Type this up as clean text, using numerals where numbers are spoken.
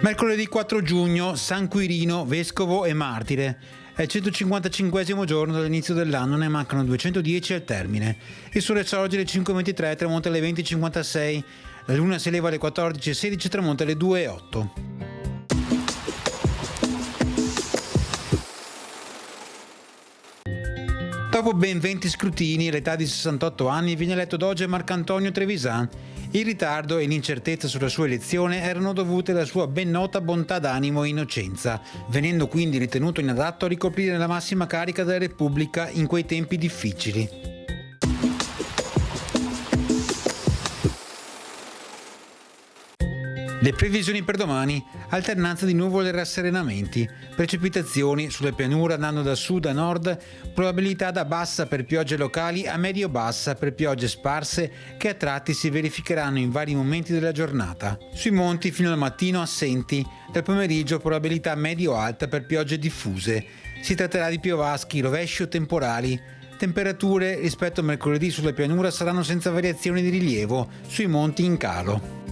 Mercoledì 4 giugno, San Quirino, vescovo e martire. È il 155esimo giorno dall'inizio dell'anno, ne mancano 210 al termine. Il sole sorge alle 5:23, tramonta alle 20:56, la luna si eleva alle 14:16, tramonta alle 2:08. Dopo ben 20 scrutini, all'età di 68 anni, viene eletto doge Marcantonio Trevisan. Il ritardo e l'incertezza sulla sua elezione erano dovute alla sua ben nota bontà d'animo e innocenza, venendo quindi ritenuto inadatto a ricoprire la massima carica della Repubblica in quei tempi difficili. Le previsioni per domani: alternanza di nuvole e rasserenamenti, precipitazioni sulle pianure andando da sud a nord, probabilità da bassa per piogge locali a medio-bassa per piogge sparse che a tratti si verificheranno in vari momenti della giornata. Sui monti fino al mattino assenti, dal pomeriggio probabilità medio-alta per piogge diffuse. Si tratterà di piovaschi, rovesci o temporali. Temperature rispetto a mercoledì sulla pianura saranno senza variazioni di rilievo, sui monti in calo.